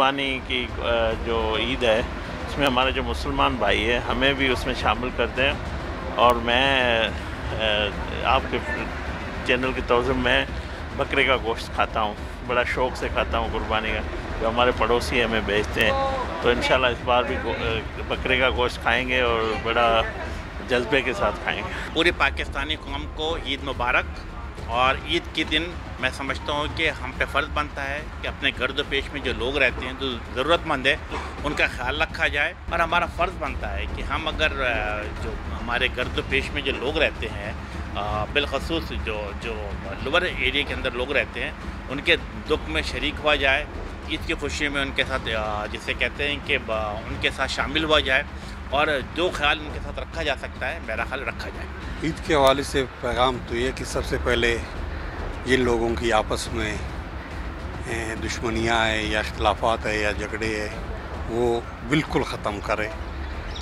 कुर्बानी की जो ईद है उसमें हमारे जो मुसलमान भाई है हमें भी उसमें शामिल करते हैं। और मैं आपके चैनल की तौज़ में बकरे का गोश्त खाता हूँ, बड़ा शौक़ से खाता हूँ कुर्बानी का। जो हमारे पड़ोसी हमें भेजते हैं, तो इंशाल्लाह इस बार भी बकरे का गोश्त खाएंगे और बड़ा जज्बे के साथ खाएंगे। पूरी पाकिस्तानी कौम को ईद मुबारक। और ईद के दिन मैं समझता हूँ कि हम पे फ़र्ज़ बनता है कि अपने गर्द पेश में जो लोग रहते हैं, जो ज़रूरतमंद है, उनका ख्याल रखा जाए। और हमारा फ़र्ज़ बनता है कि हम अगर जो हमारे गर्द पेश में जो लोग रहते हैं, बिलख़ुसूस जो लोअर एरिया के अंदर लोग रहते हैं, उनके दुख में शरीक हुआ जाए। ईद की खुशी में उनके साथ जिसे कहते हैं कि उनके साथ शामिल हुआ जाए और जो ख्याल उनके साथ रखा जा सकता है, मेरा ख्याल रखा जाए। ईद के हवाले से पैगाम तो ये कि सबसे पहले जिन लोगों की आपस में दुश्मनियाँ है या इख्तलाफात है या झगड़े है, वो बिल्कुल ख़त्म करें।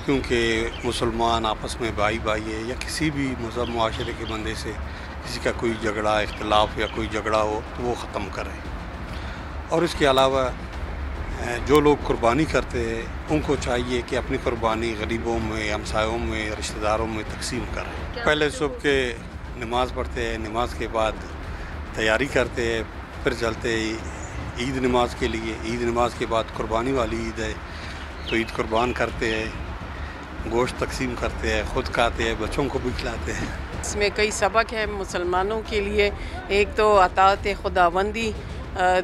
क्योंकि मुसलमान आपस में भाई भाई है, या किसी भी मज़हब मुआशरे के बंदे से किसी का कोई झगड़ा इख्तलाफ या कोई झगड़ा हो तो वो ख़त्म करें। और इसके अलावा जो लोग कुर्बानी करते हैं उनको चाहिए कि अपनी कुर्बानी गरीबों में, हमसायों में, रिश्तेदारों में तकसीम करें। पहले सुबह के नमाज़ पढ़ते हैं, नमाज के बाद तैयारी करते हैं, फिर चलते हैं ईद नमाज के लिए। ईद नमाज के बाद कुर्बानी वाली ईद है, तो ईद कुर्बान करते हैं, गोश्त तकसीम करते हैं, ख़ुद खाते हैं, बच्चों को भी खिलाते हैं। इसमें कई सबक है मुसलमानों के लिए। एक तो अताअत खुदाबंदी,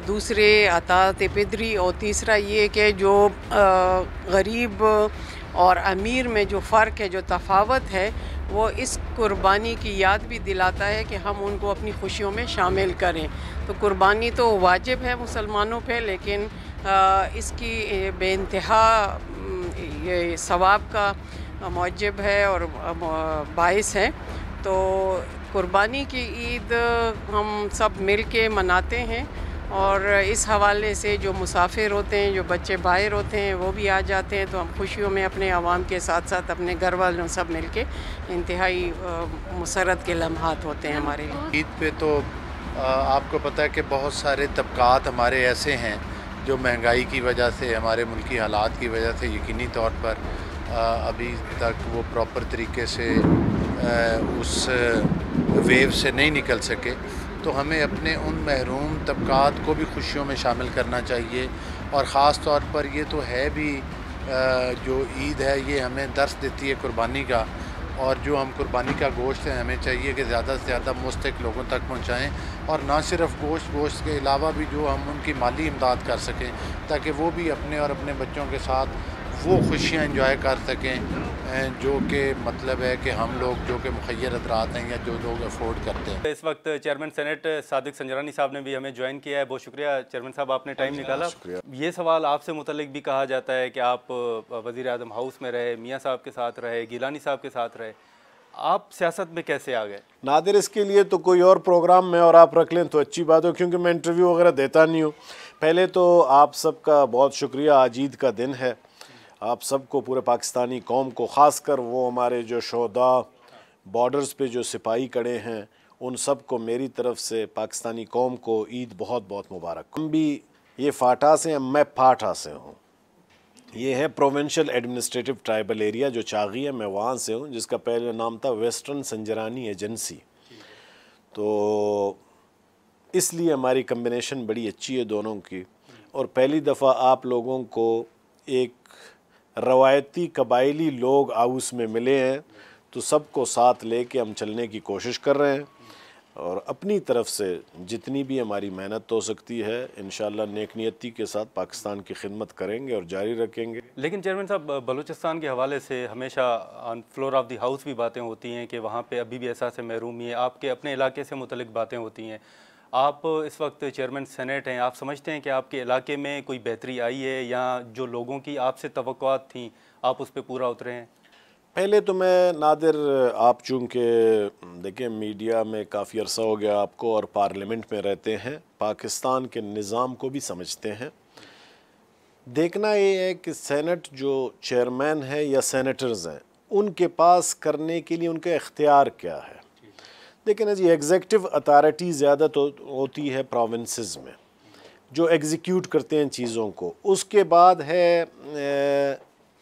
दूसरे अताअत पिदरी, और तीसरा ये कि जो गरीब और अमीर में जो फ़र्क है, जो तफावत है, वो इस कुर्बानी की याद भी दिलाता है कि हम उनको अपनी खुशियों में शामिल करें। तो कुर्बानी तो वाजिब है मुसलमानों पे, लेकिन इसकी बेइंतहा ये सवाब का मौजब है और बाइस है। तो कुर्बानी की ईद हम सब मिल के मनाते हैं, और इस हवाले से जो मुसाफिर होते हैं, जो बच्चे बाहर होते हैं, वो भी आ जाते हैं। तो हम खुशियों में अपने आवाम के साथ साथ अपने घर वालों सब मिल के इंतहाई मुसरत के लम्हात होते हैं हमारे लिए। ईद पे तो आपको पता है कि बहुत सारे तबक़ात हमारे ऐसे हैं जो महंगाई की वजह से, हमारे मुल्की हालात की वजह से यकीनी तौर पर अभी तक वो प्रॉपर तरीके से उस वेव से नहीं निकल सके। तो हमें अपने उन महरूम तबक़ात को भी खुशियों में शामिल करना चाहिए। और ख़ास तौर पर ये तो है भी जो ईद है ये हमें दर्स देती है कुर्बानी का, और जो हम कुर्बानी का गोश्त है हमें चाहिए कि ज़्यादा से ज़्यादा मुस्तहिक़ लोगों तक पहुँचाएँ। और ना सिर्फ गोश्त के अलावा भी जो हम उनकी माली इमदाद कर सकें, ताकि वो भी अपने और अपने बच्चों के साथ वो खुशियाँ एंजॉय कर सकें जो कि मतलब है कि हम लोग जो कि मुखय्यर अतरात हैं या जो लोग अफोर्ड करते हैं। इस वक्त चेयरमैन सेनेट सादिक संजरानी साहब ने भी हमें ज्वाइन किया है। बहुत शुक्रिया चेयरमैन साहब, आपने टाइम निकाला। ये सवाल आपसे मुतल्लिक भी कहा जाता है कि आप वज़ीर आज़म हाउस में रहे, मियाँ साहब के साथ रहे, गिलानी साहब के साथ रहे, आप सियासत में कैसे आ गए? नादिर, इसके लिए तो कोई और प्रोग्राम में और आप रख लें तो अच्छी बात हो, क्योंकि मैं इंटरव्यू वगैरह देता नहीं हूँ। पहले तो आप सबका बहुत शुक्रिया। आज ईद का दिन है, आप सबको, पूरे पाकिस्तानी कौम को, ख़ासकर वो हमारे जो शोहदा बॉर्डर्स पे जो सिपाही खड़े हैं, उन सब को मेरी तरफ़ से, पाकिस्तानी कौम को ईद बहुत बहुत मुबारक। हम भी ये फाटा से हैं, मैं फाटा से हूँ। ये है प्रोविंशियल एडमिनिस्ट्रेटिव ट्राइबल एरिया जो चागी है, मैं वहाँ से हूँ, जिसका पहले नाम था वेस्टर्न संजरानी एजेंसी। तो इसलिए हमारी कम्बिनेशन बड़ी अच्छी है दोनों की। और पहली दफ़ा आप लोगों को एक रवायती कबायली लोग हाउस में मिले हैं, तो सबको साथ लेके हम चलने की कोशिश कर रहे हैं, और अपनी तरफ से जितनी भी हमारी मेहनत हो सकती है इंशाअल्लाह नेक नियती के साथ पाकिस्तान की खिदमत करेंगे और जारी रखेंगे। लेकिन चेयरमैन साहब, बलूचिस्तान के हवाले से हमेशा on floor of the house भी बातें होती हैं कि वहाँ पे अभी भी एहसास महरूमी है। आपके अपने इलाके से मुतल्लिक बातें होती हैं। आप इस वक्त चेयरमैन सेनेट हैं, आप समझते हैं कि आपके इलाके में कोई बेहतरी आई है, या जो लोगों की आपसे तवक्कुआत थी आप उस पर पूरा उतरे हैं? पहले तो मैं नादिर, आप चूँकि देखिए मीडिया में काफ़ी अरसा हो गया आपको और पार्लियामेंट में रहते हैं, पाकिस्तान के निज़ाम को भी समझते हैं। देखना ये है कि सेनेट जो चेयरमैन है या सेनेटर्स हैं, उनके पास करने के लिए उनका इख्तियार क्या है। लेकिन जी एग्जेक्टिव अथॉरिटी ज़्यादा तो होती है प्रोविंसेस में, जो एग्जीक्यूट करते हैं चीज़ों को। उसके बाद है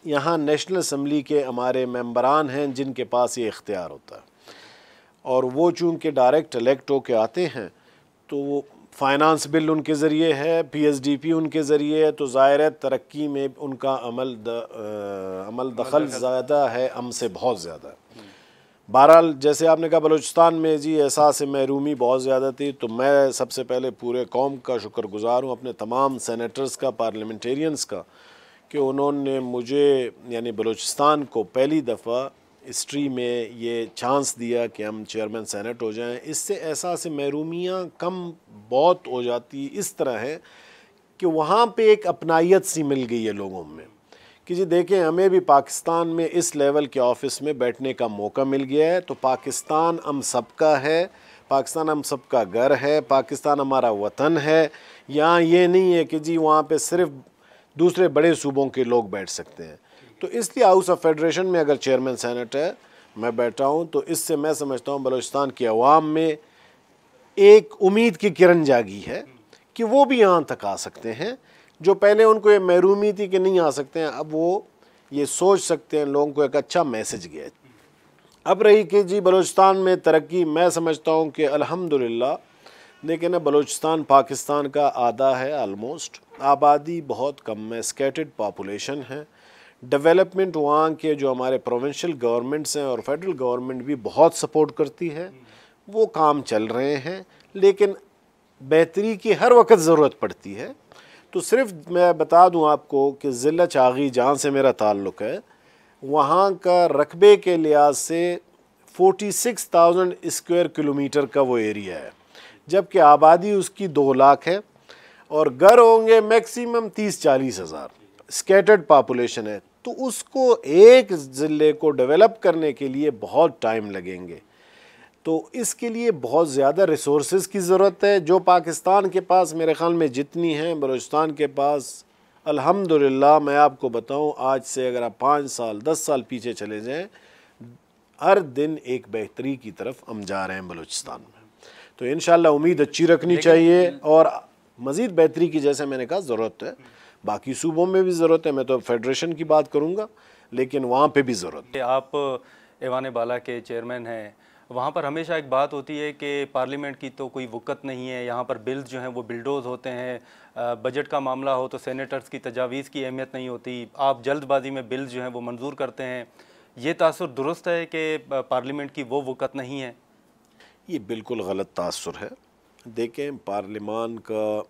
यहाँ नेशनल असम्बली के हमारे मेंबरान हैं जिनके पास ये इख्तियार होता है, और वो चूँकि डायरेक्ट इलेक्ट होके आते हैं तो वो फाइनेंस बिल उनके ज़रिए है, PSDP उनके ज़रिए है, तो ज़ाहिर है तरक्की में उनका अमल दखल ज़्यादा है, हमसे बहुत ज़्यादा है। बहरहाल जैसे आपने कहा बलूचिस्तान में जी एहसास महरूमी बहुत ज़्यादा थी, तो मैं सबसे पहले पूरे कौम का शुक्रगुज़ार हूँ, अपने तमाम सेनेटर्स का, पार्लियामेंटेरियंस का, कि उन्होंने मुझे यानी बलूचिस्तान को पहली दफ़ा हिस्ट्री में ये चांस दिया कि हम चेयरमैन सेनेट हो जाएं। इससे एहसास महरूमियाँ कम बहुत हो जाती इस तरह है कि वहाँ पे एक अपनायत सी मिल गई है लोगों में कि जी देखें हमें भी पाकिस्तान में इस लेवल के ऑफिस में बैठने का मौका मिल गया है, तो पाकिस्तान हम सबका है, पाकिस्तान हम सबका घर है, पाकिस्तान हमारा वतन है। यहाँ ये नहीं है कि जी वहाँ पे सिर्फ दूसरे बड़े सूबों के लोग बैठ सकते हैं। तो इसलिए हाउस ऑफ फेडरेशन में अगर चेयरमैन सेनेट है, मैं बैठा हूँ, तो इससे मैं समझता हूँ बलूचिस्तान की अवाम में एक उम्मीद की किरण जागी है कि वो भी यहाँ तक आ सकते हैं। जो पहले उनको ये महरूमी थी कि नहीं आ सकते हैं, अब वो ये सोच सकते हैं, लोगों को एक अच्छा मैसेज गया। अब रही कि जी बलूचिस्तान में तरक्की, मैं समझता हूँ कि अल्हम्दुलिल्लाह, लेकिन बलूचिस्तान पाकिस्तान का आधा है ऑलमोस्ट, आबादी बहुत कम है, स्कैटर्ड पॉपुलेशन है। डेवलपमेंट वहाँ के जो हमारे प्रोविंशियल गवर्नमेंट्स हैं और फेडरल गवर्नमेंट भी बहुत सपोर्ट करती है, वो काम चल रहे हैं, लेकिन बेहतरी की हर वक्त ज़रूरत पड़ती है। तो सिर्फ मैं बता दूं आपको कि ज़िला चागी जहाँ से मेरा ताल्लुक़ है, वहाँ का रकबे के लिहाज से 46,000 स्क्वायर किलोमीटर का वो एरिया है, जबकि आबादी उसकी 2 लाख है और घर होंगे मैक्सिमम 30-40 हज़ार। स्कैटर्ड पॉपुलेशन है, तो उसको एक ज़िले को डेवलप करने के लिए बहुत टाइम लगेंगे। तो इसके लिए बहुत ज़्यादा रिसोर्सेज की ज़रूरत है, जो पाकिस्तान के पास मेरे ख़्याल में जितनी हैं बलूचिस्तान के पास अल्हम्दुलिल्लाह। मैं आपको बताऊं, आज से अगर आप 5 साल 10 साल पीछे चले जाएं, हर दिन एक बेहतरी की तरफ हम जा रहे हैं बलूचिस्तान में। तो इंशाल्लाह उम्मीद अच्छी रखनी चाहिए और मज़ीद बेहतरी की, जैसे मैंने कहा, ज़रूरत है। बाकी सूबों में भी ज़रूरत है, मैं तो फेडरेशन की बात करूँगा, लेकिन वहाँ पर भी ज़रूरत है। आप ऐवान बाला के चेयरमैन हैं, वहाँ पर हमेशा एक बात होती है कि पार्लियामेंट की तो कोई वक़्त नहीं है, यहाँ पर बिल्स जो हैं वो बिल्डोज़ होते हैं, बजट का मामला हो तो सेनेटर्स की तजावीज़ की अहमियत नहीं होती, आप जल्दबाजी में बिल्स जो हैं वो मंजूर करते हैं। ये तासुर दुरुस्त है कि पार्लियामेंट की वो वक़्त नहीं है? ये बिल्कुल गलत तासुर है। देखें, पार्लियामान का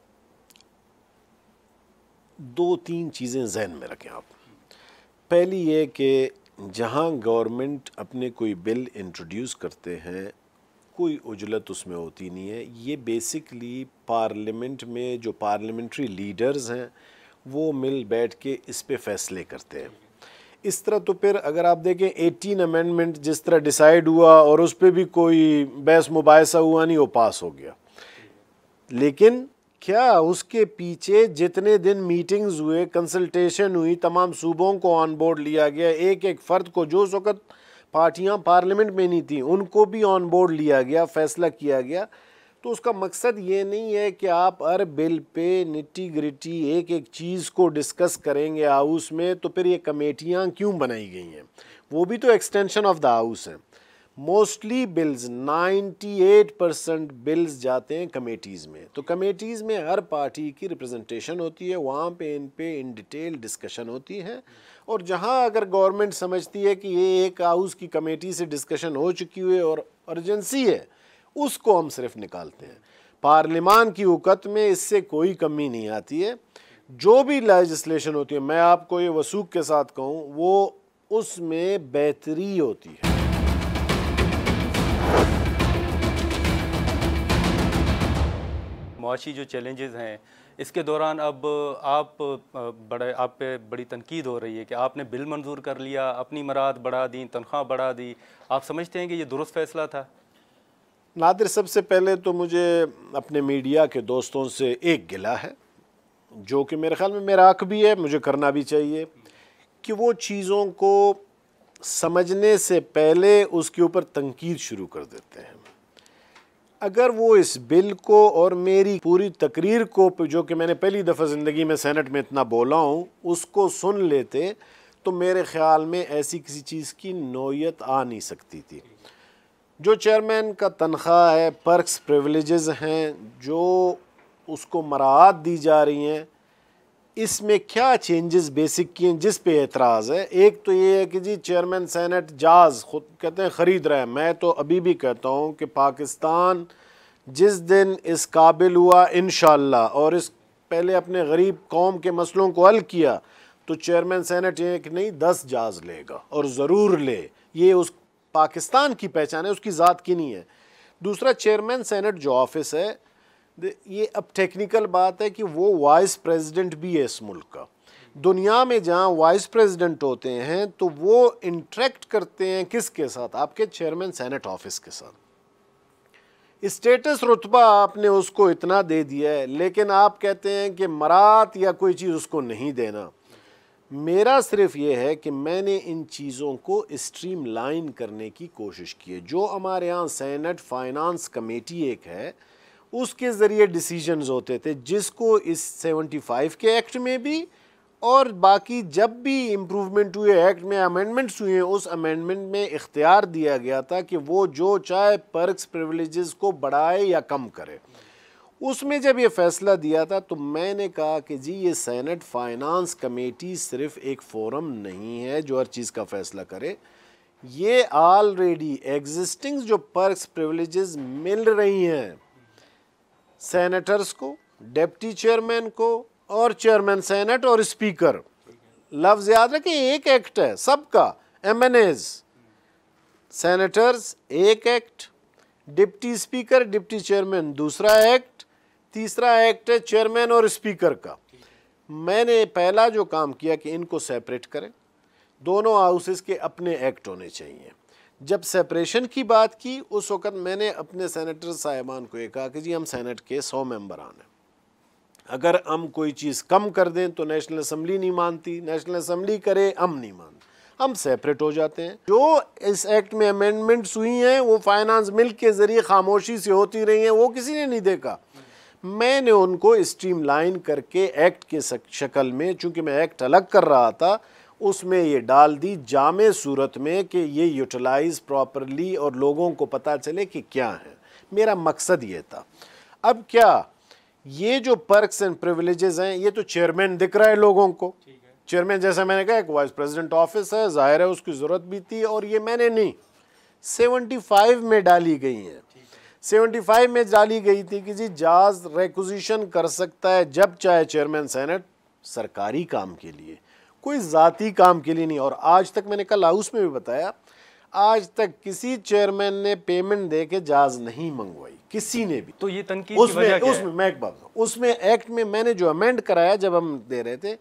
2-3 चीज़ें जहन में रखें आप। पहली ये कि जहाँ गवर्नमेंट अपने कोई बिल इंट्रोड्यूस करते हैं, कोई उजलत उसमें होती नहीं है। ये बेसिकली पार्लियामेंट में जो पार्लियामेंट्री लीडर्स हैं वो मिल बैठ के इस पे फैसले करते हैं। इस तरह तो फिर अगर आप देखें 18 अमेंडमेंट जिस तरह डिसाइड हुआ और उस पर भी कोई बहस मुबाहिसा हुआ नहीं, वो पास हो गया। लेकिन क्या उसके पीछे जितने दिन मीटिंग्स हुए, कंसल्टेशन हुई, तमाम सूबों को ऑन बोर्ड लिया गया, एक एक फ़र्द को, जो उस वक़्त पार्टियां पार्लियामेंट में नहीं थी उनको भी ऑन बोर्ड लिया गया, फ़ैसला किया गया। तो उसका मकसद ये नहीं है कि आप हर बिल पे निटी ग्रिटी एक एक चीज़ को डिस्कस करेंगे हाउस में, तो फिर ये कमेटियाँ क्यों बनाई गई हैं? वो भी तो एक्सटेंशन ऑफ द हाउस हैं। मोस्टली बिल्स 98% बिल्स जाते हैं कमेटीज़ में। तो कमेटीज़ में हर पार्टी की रिप्रेजेंटेशन होती है, वहाँ पे इन डिटेल डिस्कशन होती है। और जहाँ अगर गवर्नमेंट समझती है कि ये एक हाउस की कमेटी से डिस्कशन हो चुकी है और अर्जेंसी है, उसको हम सिर्फ निकालते हैं। पार्लियामान की वक़्त में इससे कोई कमी नहीं आती है। जो भी लेजिस्लेशन होती है, मैं आपको ये वसूख के साथ कहूँ, वो उसमें बेहतरी होती है। मुआशी जो चैलेंजेस हैं, इसके दौरान अब आप पे बड़ी तनकीद हो रही है कि आपने बिल मंजूर कर लिया, अपनी मराद बढ़ा दी, तनख्वाह बढ़ा दी। आप समझते हैं कि ये दुरुस्त फ़ैसला था? नादिर, सबसे पहले तो मुझे अपने मीडिया के दोस्तों से एक गिला है, जो कि मेरे ख़्याल में मेरा हक़ भी है, मुझे करना भी चाहिए, कि वो चीज़ों को समझने से पहले उसके ऊपर तनकीद शुरू कर देते हैं। अगर वो इस बिल को और मेरी पूरी तकरीर को, जो कि मैंने पहली दफ़ा ज़िंदगी में सेनेट में इतना बोला हूँ, उसको सुन लेते तो मेरे ख़्याल में ऐसी किसी चीज़ की नौयत आ नहीं सकती थी। जो चेयरमैन का तनख्वाह है, पर्क्स प्रिविलेजेस हैं, जो उसको मराहत दी जा रही हैं, इसमें क्या चेंजेस बेसिक किए हैं जिस पे एतराज़ है। एक तो ये है कि जी चेयरमैन सेनेट जाज खुद कहते हैं ख़रीद रहा है। मैं तो अभी भी कहता हूँ कि पाकिस्तान जिस दिन इस काबिल हुआ इंशाअल्लाह और इस पहले अपने गरीब कौम के मसलों को हल किया तो चेयरमैन सेनेट एक नहीं 10 जाज लेगा और ज़रूर ले। ये उस पाकिस्तान की पहचान है, उसकी ज़ात की नहीं है। दूसरा, चेयरमैन सेनेट जो ऑफिस है, ये अब टेक्निकल बात है कि वो वाइस प्रेसिडेंट भी है इस मुल्क का। दुनिया में जहाँ वाइस प्रेसिडेंट होते हैं तो वो इंटरेक्ट करते हैं किसके साथ? आपके चेयरमैन सेनेट ऑफिस के साथ। स्टेटस रुतबा आपने उसको इतना दे दिया है, लेकिन आप कहते हैं कि मरात या कोई चीज़ उसको नहीं देना। मेरा सिर्फ ये है कि मैंने इन चीज़ों को स्ट्रीम लाइन करने की कोशिश की है। जो हमारे यहाँ सेनेट फाइनेंस कमेटी एक है, उसके ज़रिए डिसीजंस होते थे, जिसको इस 75 के एक्ट में भी और बाकी जब भी इम्प्रूवमेंट हुए, एक्ट में अमेंडमेंट्स हुए, उस अमेंडमेंट में इख्तियार दिया गया था कि वो जो चाहे पर्क्स प्रिविलेजेस को बढ़ाए या कम करे। उसमें जब ये फ़ैसला दिया था तो मैंने कहा कि जी ये सेनेट फाइनेंस कमेटी सिर्फ एक फोरम नहीं है जो हर चीज़ का फ़ैसला करे। ये ऑलरेडी एग्जिस्टिंग जो पर्क्स प्रिविलेजेस मिल रही हैं सेनेटर्स को, डिप्टी चेयरमैन को और चेयरमैन सेनेट और स्पीकर, लफ्ज़ याद रखें, एक एक्ट है सबका। MNAs सेनेटर्स एक act, deputy speaker deputy chairman दूसरा एक्ट, तीसरा एक्ट है चेयरमैन और स्पीकर का। मैंने पहला जो काम किया कि इनको सेपरेट करें, दोनों हाउसेस के अपने एक्ट होने चाहिए। जब सेपरेशन की बात की उस वक़्त मैंने अपने सेनेटर साहिबान को ये कहा कि जी हम सेनेट के 100 मेंबरान हैं, अगर हम कोई चीज़ कम कर दें तो नेशनल असम्बली नहीं मानती, नेशनल असम्बली करे हम नहीं मानते, हम सेपरेट हो जाते हैं। जो इस एक्ट में अमेंडमेंट्स हुई हैं वो फाइनेंस मिल के ज़रिए खामोशी से होती रही हैं, वो किसी ने नहीं देखा। मैंने उनको स्ट्रीम लाइन करके एक्ट के शक्ल में, चूँकि मैं एक्ट अलग कर रहा था, उसमें ये डाल दी जामे सूरत में कि ये यूटिलाइज प्रॉपरली और लोगों को पता चले कि क्या है। मेरा मकसद ये था। अब क्या ये जो पर्क्स एंड प्रिविलेजेस हैं, ये तो चेयरमैन दिख रहा है लोगों को, चेयरमैन जैसा मैंने कहा एक वाइस प्रेसिडेंट ऑफिस है, जाहिर है उसकी ज़रूरत भी थी, और ये मैंने नहीं 75 में डाली गई हैं। 75 में डाली गई थी कि जी जाज रेक्विजिशन कर सकता है जब चाहे चेयरमैन सेनेट, सरकारी काम के लिए, कोई ज़ाती काम के लिए नहीं। और आज तक मैंने कल हाउस में भी बताया, आज तक किसी चेयरमैन ने पेमेंट दे के जाज नहीं मंगवाई, किसी ने भी। तो ये तनकीद की वजह क्या है? उसमें मैं एक बात बताऊं, उसमें एक्ट में मैंने जो अमेंड कराया जब हम दे रहे थे,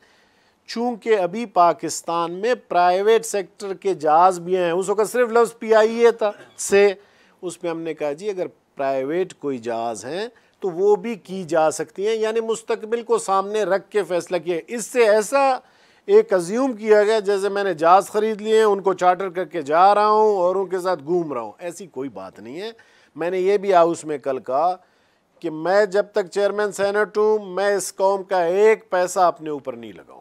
चूंकि अभी पाकिस्तान में प्राइवेट सेक्टर के जहाज भी हैं, उस वक्त सिर्फ लफ्ज़ PIA था से, उसमें हमने कहा जी अगर प्राइवेट कोई जहाज हैं तो वो भी की जा सकती हैं, यानी मुस्तकबिल को सामने रख के फैसला किया। इससे ऐसा एक अज्यूम किया गया जैसे मैंने जहाज ख़रीद लिए हैं, उनको चार्टर करके जा रहा हूँ और उनके साथ घूम रहा हूँ। ऐसी कोई बात नहीं है। मैंने ये भी हाउस में कल कहा कि मैं जब तक चेयरमैन सेनेट हूँ, मैं इस कौम का एक पैसा अपने ऊपर नहीं लगाऊंगा।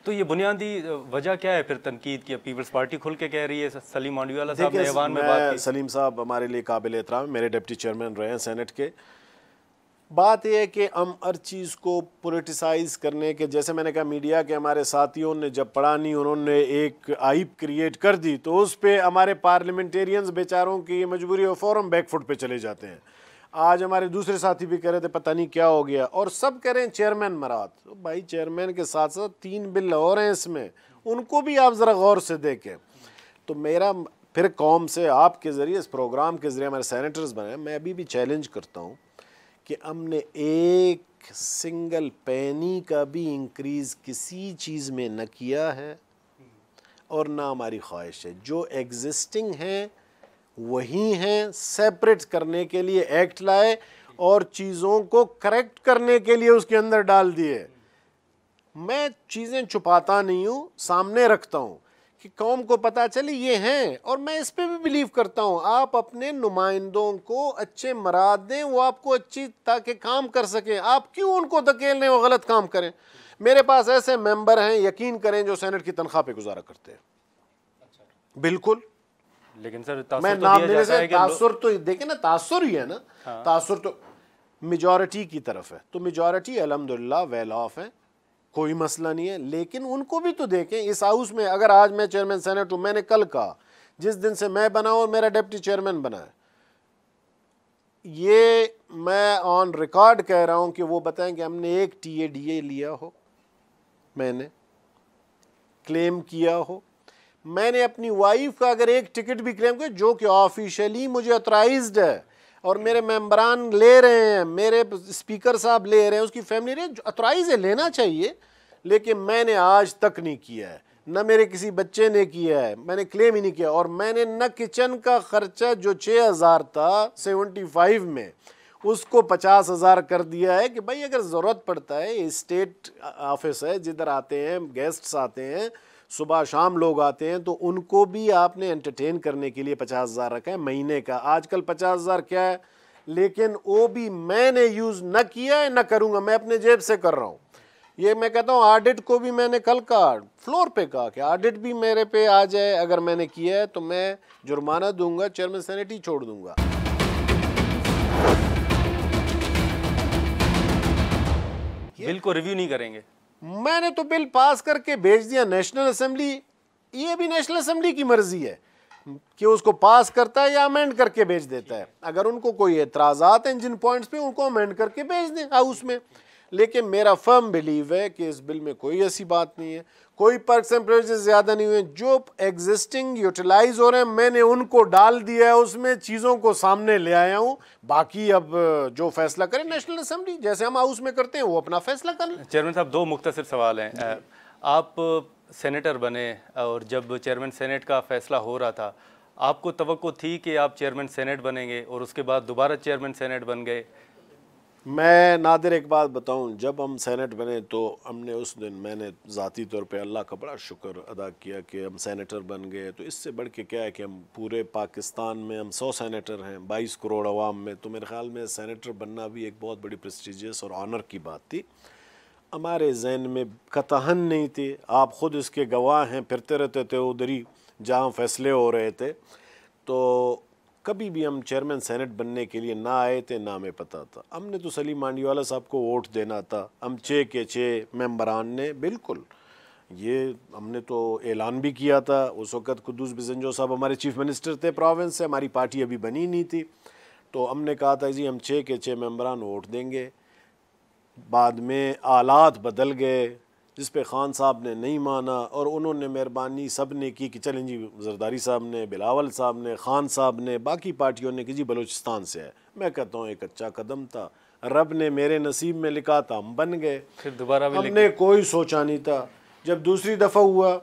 तो ये बुनियादी वजह क्या है फिर तनकीद की? पीपल्स पार्टी खुल के कह रही है, सलीम मांडवीवाला साहब ने ऐवान में बात की। सलीम साहब हमारे लिए काबिल एहतराम, मेरे डिप्टी चेयरमैन रहे हैं सेनेट के। बात यह है कि हम हर चीज़ को पोलिटिसाइज़ करने के, जैसे मैंने कहा मीडिया के हमारे साथियों ने जब पढ़ा नहीं, उन्होंने एक आइब क्रिएट कर दी, तो उस पर हमारे पार्लियामेंटेरियंस बेचारों की ये मजबूरी और फ़ौरन बैकफुट पे चले जाते हैं। आज हमारे दूसरे साथी भी कह रहे थे पता नहीं क्या हो गया, और सब कह रहे हैं चेयरमैन मरात। तो भाई चेयरमैन के साथ साथ 3 बिल और हैं इसमें, उनको भी आप ज़रा गौर से देखें। तो मेरा फिर कौम से आपके ज़रिए, इस प्रोग्राम के ज़रिए हमारे सेनेटर्स बने, मैं अभी भी चैलेंज करता हूँ कि हमने एक सिंगल पैनी का भी इंक्रीज़ किसी चीज़ में न किया है और ना हमारी ख्वाहिश है। जो एग्जिस्टिंग हैं वही हैं, सेपरेट करने के लिए एक्ट लाए और चीज़ों को करेक्ट करने के लिए उसके अंदर डाल दिए। मैं चीज़ें छुपाता नहीं हूँ, सामने रखता हूँ कि कौम को पता चले ये हैं। और मैं इस पे भी बिलीव करता हूँ, आप अपने नुमाइंदों को अच्छे मराद दें, वो आपको अच्छी ताकि काम कर सकें। आप क्यों उनको धकेल रहे हैं वो गलत काम करें? मेरे पास ऐसे मेंबर हैं, यकीन करें, जो सेनेट की तनख्वाह पे गुजारा करते हैं। बिल्कुल। लेकिन सर मैं नाम लेने से तासुर तो देखें ना, तासुर ही है ना। हाँ। तासुर तो मेजॉरिटी की तरफ है, तो मेजॉरिटी अल्हम्दुलिल्लाह वेल ऑफ है, कोई मसला नहीं है। लेकिन उनको भी तो देखें। इस हाउस में अगर आज मैं चेयरमैन सेनेट हूं, मैंने कल कहा, जिस दिन से मैं बना और मेरा डिप्टी चेयरमैन बना है, ये मैं ऑन रिकॉर्ड कह रहा हूं कि वो बताएं कि हमने एक TADA लिया हो, मैंने क्लेम किया हो, मैंने अपनी वाइफ का अगर एक टिकट भी क्लेम किया जो कि ऑफिशियली मुझे ऑथराइज्ड है और मेरे मेंबरान ले रहे हैं, मेरे स्पीकर साहब ले रहे हैं, उसकी फैमिली ने ऑथराइज है, लेना चाहिए। लेकिन मैंने आज तक नहीं किया है, न मेरे किसी बच्चे ने किया है, मैंने क्लेम ही नहीं किया। और मैंने न किचन का खर्चा जो 6,000 था 75 में, उसको 50,000 कर दिया है कि भाई अगर ज़रूरत पड़ता है, स्टेट ऑफिस है जिधर आते हैं गेस्ट्स आते हैं, सुबह शाम लोग आते हैं, तो उनको भी आपने एंटरटेन करने के लिए 50,000 रखा है महीने का। आजकल 50,000 क्या है, लेकिन वो भी मैंने यूज़ न किया है, न करूँगा, मैं अपने जेब से कर रहा हूँ। ये मैं कहता हूँ, ऑडिट को भी मैंने कल कहा, फ्लोर पे कहा कि ऑडिट भी मेरे पे आ जाए, अगर मैंने किया है तो मैं जुर्माना दूंगा, चेयरमैन सेनेट ही छोड़ दूंगा। बिल को रिव्यू नहीं करेंगे? मैंने तो बिल पास करके भेज दिया नेशनल असेंबली। ये भी नेशनल असेंबली की मर्जी है कि उसको पास करता है या अमेंड करके भेज देता है। अगर उनको कोई एतराज़ात हैं जिन पॉइंट्स पे, उनको अमेंड करके भेज दें हाउस में। लेकिन मेरा फर्म बिलीव है कि इस बिल में कोई ऐसी बात नहीं है, कोई पर्क्स एंड प्रिविलेजेस ज़्यादा नहीं हुए। जो एग्जिस्टिंग यूटिलाइज हो रहे हैं मैंने उनको डाल दिया है, उसमें चीज़ों को सामने ले आया हूँ। बाकी अब जो फैसला करें नेशनल असेंबली, जैसे हम हाउस में करते हैं, वो अपना फैसला कर लें। चेयरमैन साहब, दो मुख्तसर सवाल हैं। आप सेनेटर बने और जब चेयरमैन सेनेट का फैसला हो रहा था, आपको तवक्को थी कि आप चेयरमैन सेनेट बनेंगे और उसके बाद दोबारा चेयरमैन सेनेट बन गए? मैं नादिर एक बात बताऊं, जब हम सेनेट बने तो हमने उस दिन, मैंने ज़ाती तौर पे अल्लाह का बड़ा शुक्र अदा किया कि हम सेनेटर बन गए। तो इससे बढ़ के क्या है कि हम पूरे पाकिस्तान में हम 100 सेनेटर हैं, 22 करोड़ अवाम में, तो मेरे ख़्याल में सेनेटर बनना भी एक बहुत बड़ी प्रेस्टिजियस और ऑनर की बात थी। हमारे जहन में कतहन नहीं थी, आप ख़ुद इसके गवाह हैं, फिरते रहते थे उधर ही जहाँ फैसले हो रहे थे। तो कभी भी हम चेयरमैन सेनेट बनने के लिए ना आए थे, ना हमें पता था। हमने तो सलीम मांडीवाला साहब को वोट देना था, हम 6 के 6 मेंबरान ने, बिल्कुल ये हमने तो ऐलान भी किया था। उस वक़्त कुद्दूस बिजंजो साहब हमारे चीफ मिनिस्टर थे प्रोविंस से, हमारी पार्टी अभी बनी नहीं थी, तो हमने कहा था जी हम 6 के 6 मेंबरान वोट देंगे। बाद में हालात बदल गए, जिस पे ख़ान साहब ने नहीं माना और उन्होंने मेहरबानी सब ने की कि चलें जी, जरदारी साहब ने, बिलावल साहब ने, ख़ान साहब ने, बाकी पार्टियों ने कि जी बलूचिस्तान से है। मैं कहता हूँ एक अच्छा कदम था, रब ने मेरे नसीब में लिखा था, हम बन गए। फिर दोबारा भी हमने कोई सोचा नहीं था। जब दूसरी दफ़ा हुआ,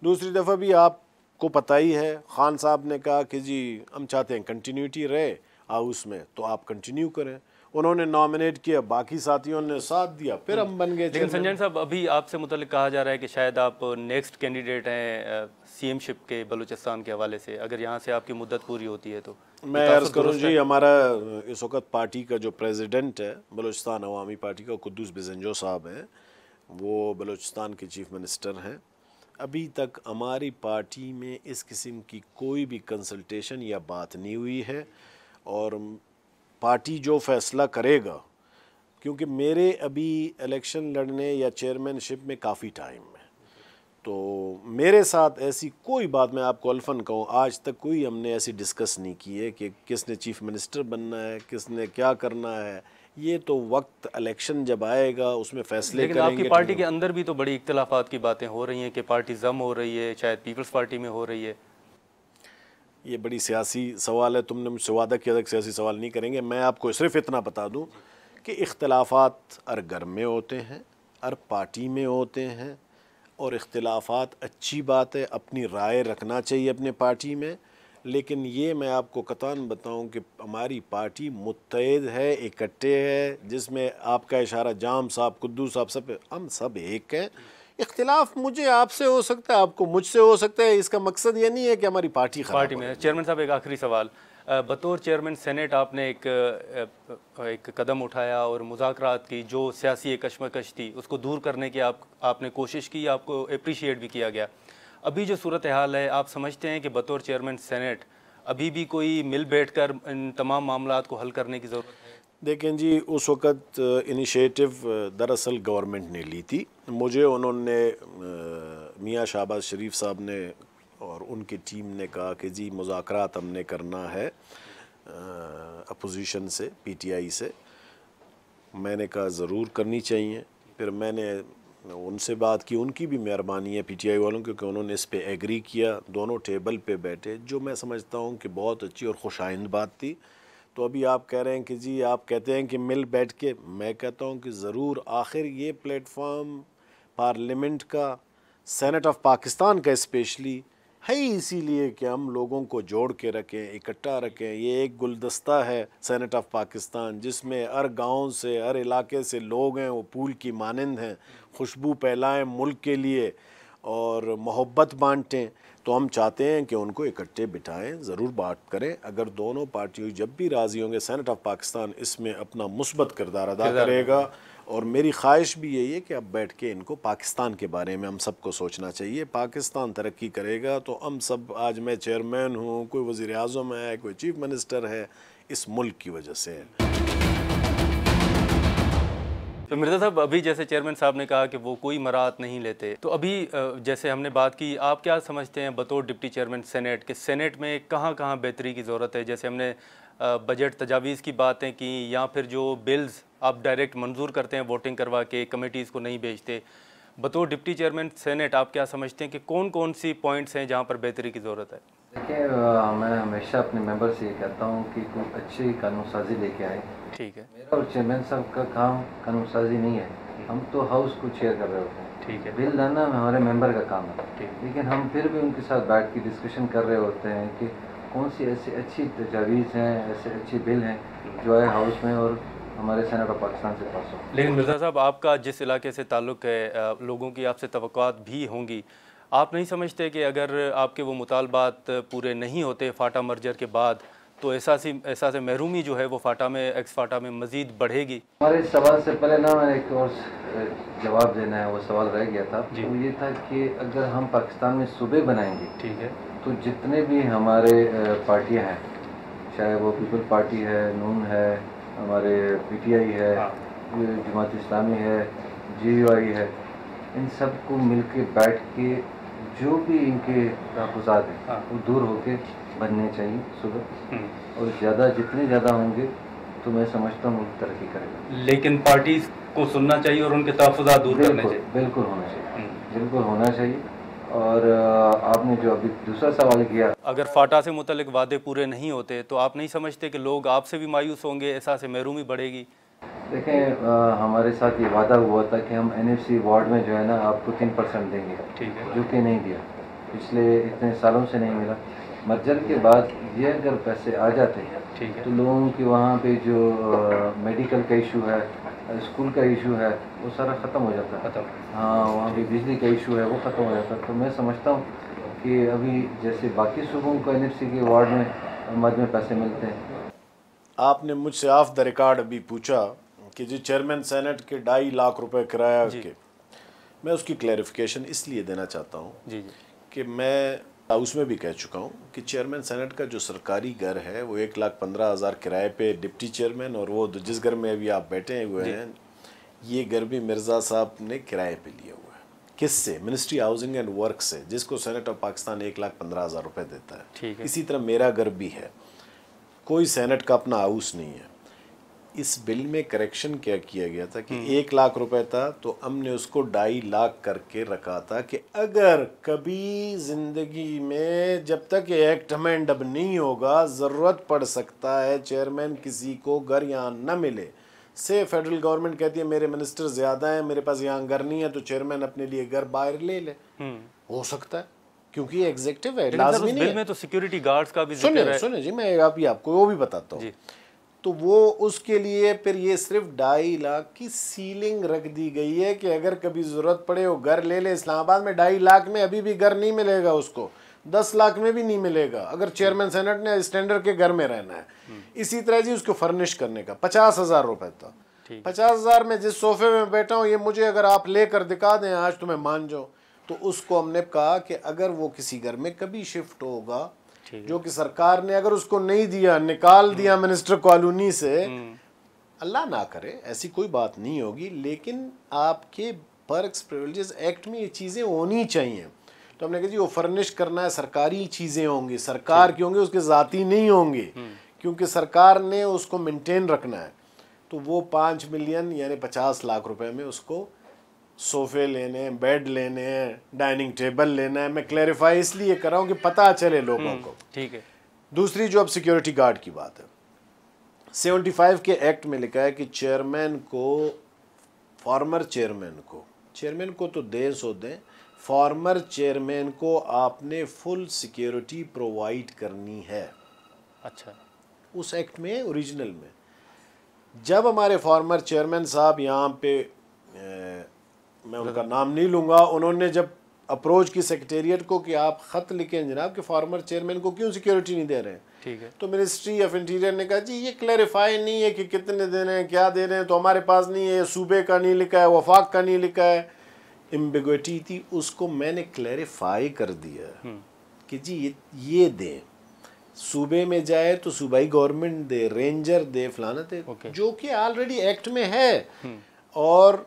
दूसरी दफ़ा भी आपको पता ही है, ख़ान साहब ने कहा कि जी हम चाहते हैं कंटिन्यूटी रहे हाउस में, तो आप कंटिन्यू करें। उन्होंने नॉमिनेट किया, बाकी साथियों ने साथ दिया, फिर हम बन गए। लेकिन संजय साहब, अभी आपसे मुतल्लिक कहा जा रहा है कि शायद आप नेक्स्ट कैंडिडेट हैं CM-शिप के बलूचिस्तान के हवाले से, अगर यहाँ से आपकी मुद्दत पूरी होती है तो। मैं अर्ज़ करूँ जी, हमारा इस वक्त पार्टी का जो प्रेसिडेंट है बलूचिस्तान अवामी पार्टी का, कुद्दूस बिजंजो साहब हैं, वो बलूचिस्तान के चीफ मिनिस्टर हैं। अभी तक हमारी पार्टी में इस किस्म की कोई भी कंसल्टेशन या बात नहीं हुई है, और पार्टी जो फैसला करेगा, क्योंकि मेरे अभी इलेक्शन लड़ने या चेयरमैनशिप में काफ़ी टाइम है, तो मेरे साथ ऐसी कोई बात, मैं आपको अल्फन कहूँ, आज तक कोई हमने ऐसी डिस्कस नहीं की है कि किसने चीफ मिनिस्टर बनना है, किसने क्या करना है। ये तो वक्त इलेक्शन जब आएगा उसमें फैसले लेकिन करेंगे। आपकी पार्टी के अंदर भी तो बड़ी इख्तलाफात की बातें हो रही हैं कि पार्टी जम हो रही है, शायद पीपल्स पार्टी में हो रही है। ये बड़ी सियासी सवाल है, तुमने मुझसे वादा किया था कि सियासी सवाल नहीं करेंगे। मैं आपको सिर्फ इतना बता दूं कि इख्तलाफात हर घर में होते हैं, हर पार्टी में होते हैं, और इख्तलाफात अच्छी बात है, अपनी राय रखना चाहिए अपने पार्टी में। लेकिन ये मैं आपको कतान बताऊं कि हमारी पार्टी मुत्तहिद है, इकट्ठे है, जिसमें आपका इशारा जाम साहब, कुद्दूस साहब, सब हम सब एक हैं। इख्तिलाफ मुझे आपसे हो सकता है, आपको मुझसे हो सकता है, इसका मकसद ये नहीं है कि हमारी पार्टी पार्टी में। चेयरमैन साहब एक आखिरी सवाल, बतौर चेयरमैन सेनेट आपने एक कदम उठाया और मुज़ाकरात की, जो सियासी कशमकश थी उसको दूर करने की आपने कोशिश की, आपको अप्रिशिएट भी किया गया। अभी जो सूरत हाल है, आप समझते हैं कि बतौर चेयरमैन सेनेट अभी भी कोई मिल बैठकर इन तमाम मामलात को हल करने की ज़रूरत है? देखें जी, उस वक़्त इनिशिएटिव दरअसल गवर्नमेंट ने ली थी। मुझे उन्होंने मियाँ शहबाज शरीफ साहब ने और उनकी टीम ने कहा कि जी मुज़ाकरात हमने करना है अपोजिशन से, पीटीआई से। मैंने कहा ज़रूर करनी चाहिए। फिर मैंने उनसे बात की, उनकी भी मेहरबानी है पीटीआई वालों, क्योंकि उन्होंने इस पे एग्री किया, दोनों टेबल पे बैठे, जो मैं समझता हूँ कि बहुत अच्छी और खुशाइंद बात थी। तो अभी आप कह रहे हैं कि जी, आप कहते हैं कि मिल बैठ के, मैं कहता हूँ कि ज़रूर। आखिर ये प्लेटफॉर्म पार्लियामेंट का, सेनेट ऑफ पाकिस्तान का स्पेशली है इसीलिए कि हम लोगों को जोड़ के रखें, इकट्ठा रखें। ये एक गुलदस्ता है सेनेट ऑफ पाकिस्तान, जिसमें हर गांव से, हर इलाके से लोग हैं, वो फूल की मानंद हैं, खुशबू फैलाएं मुल्क के लिए और मोहब्बत बांटें। तो हम चाहते हैं कि उनको इकट्ठे बिठाएं, ज़रूर बात करें। अगर दोनों पार्टियों जब भी राज़ी होंगे, सेनेट ऑफ पाकिस्तान इसमें अपना मुस्बत किरदार अदा करेगा। और मेरी ख्वाहिश भी यही है कि अब बैठ के इनको पाकिस्तान के बारे में हम सबको सोचना चाहिए। पाकिस्तान तरक्की करेगा तो हम सब, आज मैं चेयरमैन हूँ, कोई वज़ीर आज़म है, कोई चीफ मिनिस्टर है, इस मुल्क की वजह से है। तो मिर्ज़ा साहब, अभी जैसे चेयरमैन साहब ने कहा कि वो कोई मराहत नहीं लेते, तो अभी जैसे हमने बात की, आप क्या समझते हैं बतौर डिप्टी चेयरमैन सेनेट के, सेनेट में कहाँ कहाँ बेहतरी की ज़रूरत है? जैसे हमने बजट तजावीज़ की बातें की, या फिर जो बिल्स आप डायरेक्ट मंजूर करते हैं वोटिंग करवा के, कमेटीज़ को नहीं भेजते, बतौर डिप्टी चेयरमैन सेनेट आप क्या समझते हैं कि कौन कौन सी पॉइंट्स हैं जहाँ पर बेहतरी की ज़रूरत है? देखिए, मैं हमेशा अपने मेंबर से ये कहता हूँ कि कोई अच्छी कानून साजी लेके आए। ठीक है। मेरा और चेयरमैन साहब का काम कानून साजी नहीं है, हम तो हाउस को चेयर कर रहे होते हैं। ठीक है। बिल लाना हमारे मेंबर का काम है। ठीक। लेकिन हम फिर भी उनके साथ बैठ के डिस्कशन कर रहे होते हैं कि कौन सी ऐसी अच्छी तजावीज़ हैं, ऐसे अच्छे बिल हैं जो है हाउस में और हमारे सेनेट ऑफ पाकिस्तान से पास हो। लेकिन मिर्ज़ा साहब, आपका जिस इलाके से ताल्लुक़ है, लोगों की आपसे तवक्कुआत भी होंगी। आप नहीं समझते कि अगर आपके वो मुतालबात पूरे नहीं होते फाटा मर्जर के बाद, तो एहसास महरूमी जो है वो फाटा में, एक्स फाटा में मज़ीद बढ़ेगी? हमारे सवाल से पहले ना मैंने एक और जवाब देना है, वो सवाल रह गया था। तो ये था कि अगर हम पाकिस्तान में सूबे बनाएंगे, ठीक है, तो जितने भी हमारे पार्टियां हैं, चाहे वो पीपल पार्टी है, नून है, हमारे पीटीआई है, जमात इस्लामी है, जीयूआई है, इन सब को मिल के बैठ के जो भी इनके तहफ़्फ़ुज़ात हैं वो दूर होके बनने चाहिए सुबह। और जितने ज़्यादा होंगे तो मैं समझता हूँ तरक्की करेगा। लेकिन पार्टीज़ को सुनना चाहिए और उनके तहफ़्फ़ुज़ात दूर करने चाहिए। बिल्कुल होना चाहिए, बिल्कुल होना चाहिए। और आपने जो अभी दूसरा सवाल किया, अगर फाटा से मुतल्लिक वादे पूरे नहीं होते तो आप नहीं समझते कि लोग आपसे भी मायूस होंगे, एहसास महरूमी बढ़ेगी? देखें, हमारे साथ ये वादा हुआ था कि हम एनएफसी वार्ड में जो है ना आपको 3% देंगे। ठीक है। जो कि नहीं दिया, पिछले इतने सालों से नहीं मिला। मर्जर के बाद ये अगर पैसे आ जाते हैं, ठीक है, तो लोगों के वहाँ पे जो मेडिकल का इशू है, स्कूल का इशू है, वो सारा ख़त्म हो जाता है। हाँ, वहाँ पे बिजली का इशू है, वो ख़त्म हो जाता है। तो मैं समझता हूँ कि अभी जैसे बाकी सूबों को एनएफसी के वार्ड में मद में पैसे मिलते हैं। आपने मुझसे ऑफ द रिकॉर्ड अभी पूछा कि जी चेयरमैन सेनेट के 2.5 लाख रुपए किराया के, मैं उसकी क्लैरिफिकेशन इसलिए देना चाहता हूँ कि मैं उसमें भी कह चुका हूँ कि चेयरमैन सेनेट का जो सरकारी घर है वो 1,15,000 किराए पे डिप्टी चेयरमैन, और वो जिस घर में अभी आप बैठे हुए हैं, ये घर भी मिर्ज़ा साहब ने किराए पे लिया हुआ है। किससे? मिनिस्ट्री हाउसिंग एंड वर्क से, जिसको सेनेट ऑफ पाकिस्तान 1,15,000 रुपये देता है। इसी तरह मेरा घर भी है, कोई सेनेट का अपना हाउस नहीं है। इस बिल में करेक्शन क्या किया गया था कि 1 लाख रुपए था, तो हमने उसको 2.5 लाख करके रखा था कि अगर कभी ज़िंदगी में, जब तक एक्ट अमेंड अब नहीं होगा, ज़रूरत पड़ सकता है चेयरमैन किसी को घर यहाँ न मिले, से फेडरल गवर्नमेंट कहती है मेरे मिनिस्टर ज़्यादा हैं, मेरे पास यहाँ घर नहीं है, तो चेयरमैन अपने लिए घर बाहर ले ले, हो सकता है, क्योंकि ये एग्जीक्यूटिव है, लाज़मी नहीं है। बिल में तो सिक्योरिटी गार्ड्स का भी जिक्र है। सुनिए जी, मैं अभी आपको वो भी बताता हूँ। तो वो उसके लिए फिर ये सिर्फ 2.5 लाख की सीलिंग रख दी गई है कि अगर कभी ज़रूरत पड़े वो घर ले ले। इस्लामाबाद में 2.5 लाख में अभी भी घर नहीं मिलेगा उसको, 10 लाख में भी नहीं मिलेगा अगर चेयरमैन सेनेट ने स्टैंडर्ड के घर में रहना है। इसी तरह जी उसको फर्निश करने का 50,000 रुपये था। 50,000 में जिस सोफे में बैठा हूँ ये मुझे अगर आप लेकर दिखा दें आज तो मैं मान जाऊँ। तो उसको हमने कहा कि अगर वो किसी घर में कभी शिफ्ट होगा, जो कि सरकार ने अगर उसको नहीं दिया, निकाल दिया मिनिस्टर कॉलोनी से, अल्लाह ना करे ऐसी कोई बात नहीं होगी, लेकिन आपके पर्क्स प्रिविलेजेस एक्ट में ये चीज़ें होनी चाहिए। तो हमने कहा जी वो फर्निश करना है, सरकारी चीज़ें होंगी, सरकार की होंगी, उसके ज़ाती नहीं होंगी, क्योंकि सरकार ने उसको मेंटेन रखना है। तो वो 5 मिलियन यानी 50 लाख रुपए में उसको सोफ़े लेने हैं, बेड लेने हैं, डाइनिंग टेबल लेना है। मैं क्लैरिफाई इसलिए कर रहा हूँ कि पता चले लोगों को। ठीक है। दूसरी जो अब सिक्योरिटी गार्ड की बात है, 75 के एक्ट में लिखा है कि चेयरमैन को, फॉर्मर चेयरमैन को तो दें सो दें, फॉर्मर चेयरमैन को आपने फुल सिक्योरिटी प्रोवाइड करनी है। अच्छा, उस एक्ट में, ओरिजिनल में। जब हमारे फॉर्मर चेयरमैन साहब यहाँ पे मैं उनका नाम नहीं लूँगा, उन्होंने जब अप्रोच की सेक्रेटेरिएट को कि आप ख़त लिखें जनाब कि फॉर्मर चेयरमैन को क्यों सिक्योरिटी नहीं दे रहे हैं, ठीक है, तो मिनिस्ट्री ऑफ इंटीरियर ने कहा जी ये क्लैरिफाई नहीं है कि कितने दे रहे हैं, क्या दे रहे हैं, तो हमारे पास नहीं है, सूबे का नहीं लिखा है, वफाक का नहीं लिखा है, एम्बिग्विटी थी। उसको मैंने क्लैरिफाई कर दिया कि जी ये दें, सूबे में जाए तो सूबाई गवर्नमेंट दे, रेंजर दे, फलाना दे, जो कि ऑलरेडी एक्ट में है। और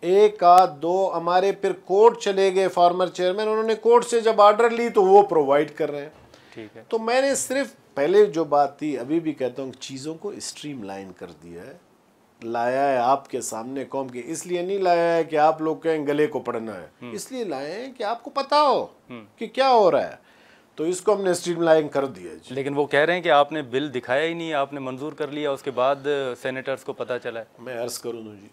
एक आध दो हमारे फिर कोर्ट चले गए फॉर्मर चेयरमैन, उन्होंने कोर्ट से जब ऑर्डर ली तो वो प्रोवाइड कर रहे हैं। ठीक है। तो मैंने सिर्फ पहले जो बात थी, अभी भी कहता हूँ, चीज़ों को स्ट्रीमलाइन कर दिया है, लाया है आपके सामने कौम के। इसलिए नहीं लाया है कि आप लोग कहें गले को पड़ना है, इसलिए लाए हैं कि आपको पता हो कि क्या हो रहा है। तो इसको हमने स्ट्रीमलाइन कर दिया। लेकिन वो कह रहे हैं कि आपने बिल दिखाया ही नहीं, आपने मंजूर कर लिया, उसके बाद सेनेटर्स को पता चला है। मैं अर्ज़ करूँ जी,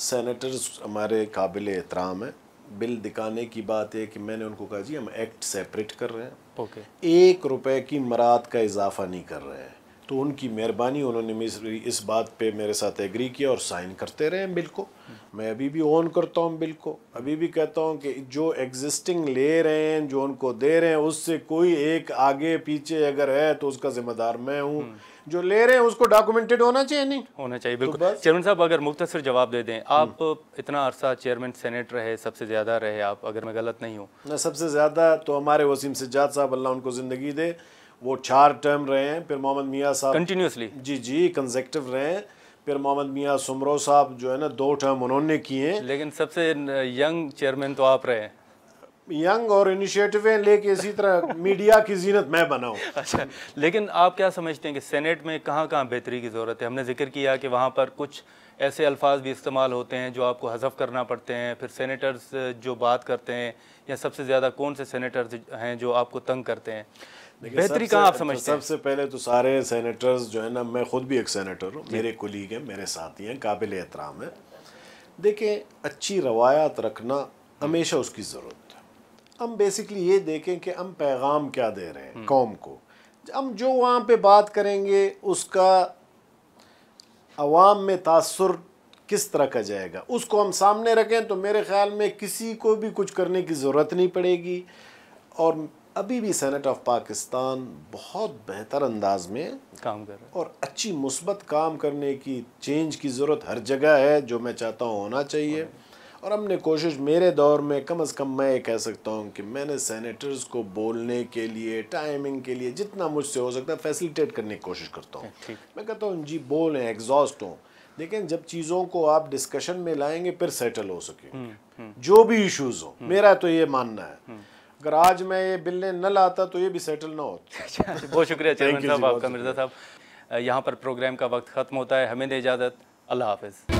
सेनेटर्स हमारे काबिल एहतराम है। बिल दिखाने की बात है कि मैंने उनको कहा जी हम एक्ट सेपरेट कर रहे हैं, ओके, 1 रुपए की मराद का इजाफा नहीं कर रहे हैं। तो उनकी मेहरबानी, उन्होंने इस बात पे मेरे साथ एग्री किया और साइन करते रहे बिल को। मैं अभी भी ऑन करता हूँ बिल को, अभी भी कहता हूँ कि जो एग्जिस्टिंग ले रहे हैं, जो उनको दे रहे हैं, उससे कोई एक आगे पीछे अगर है तो उसका जिम्मेदार मैं हूँ। जो ले रहे हैं उसको डॉक्यूमेंटेड होना चाहिए, नहीं होना चाहिए, बिल्कुल। चेयरमैन साहब अगर मुख्तसर जवाब दे दें, आप इतना अरसा चेयरमैन सेनेट रहे, सबसे ज़्यादा रहे आप, अगर मैं गलत नहीं हूँ। ना, सबसे ज़्यादा तो हमारे वसीम सज्जाद साहब, अल्लाह उनको ज़िंदगी दे, वो 4 टर्म रहे हैं। फिर मोहम्मद मियाँ साहब कंटिन्यूसली, जी कंसेक्टिव रहे हैं। फिर मोहम्मद मियाँ सुमरो साहब जो है ना 2 टर्म उन्होंने किए हैं। लेकिन सबसे यंग चेयरमैन तो आप रहे हैं। यंग और इनिशिएटिवें लेके इसी तरह मीडिया की जीनत मैं बनाऊं। अच्छा, लेकिन आप क्या समझते हैं कि सेनेट में कहाँ कहाँ बेहतरी की ज़रूरत है? हमने जिक्र किया कि वहाँ पर कुछ ऐसे अल्फाज भी इस्तेमाल होते हैं जो आपको हज़फ करना पड़ते हैं। फिर सेनेटर्स जो बात करते हैं, या सबसे ज़्यादा कौन से सेनेटर्स हैं जो आपको तंग करते हैं? बेहतरी कहाँ आप समझते हैं? सबसे पहले तो सारे सेनेटर्स जो है ना, मैं खुद भी एक सेनेटर हूँ, मेरे कुलीग हैं, मेरे साथी हैं, काबिल एहतराम है। देखिए, अच्छी रवायात रखना हमेशा उसकी ज़रूरत है। हम बेसिकली ये देखें कि हम पैगाम क्या दे रहे हैं कौम को। हम जो वहाँ पे बात करेंगे उसका अवाम में तासुर किस तरह का जाएगा, उसको हम सामने रखें तो मेरे ख़्याल में किसी को भी कुछ करने की ज़रूरत नहीं पड़ेगी। और अभी भी सेनेट ऑफ पाकिस्तान बहुत बेहतर अंदाज में काम कर रहा है और अच्छी मुस्बत काम करने की, चेंज की ज़रूरत हर जगह है, जो मैं चाहता हूँ होना चाहिए। और हमने कोशिश, मेरे दौर में कम से कम मैं ये कह सकता हूँ कि मैंने सेनेटर्स को बोलने के लिए, टाइमिंग के लिए जितना मुझसे हो सकता है फैसिलिटेट करने की कोशिश करता हूँ। मैं कहता हूँ जी बोलें, एग्जॉस्ट हों, लेकिन जब चीज़ों को आप डिस्कशन में लाएंगे फिर सेटल हो सकेंगे जो भी इश्यूज़ हो। मेरा तो ये मानना है, अगर आज मैं ये बिल न लाता तो ये भी सेटल ना होता। बहुत शुक्रिया चेयरमैन साहब आपका। मिर्ज़ा साहब, यहाँ पर प्रोग्राम का वक्त ख़त्म होता है, हमें दे इजाज़त, अल्लाह हाफ़िज़।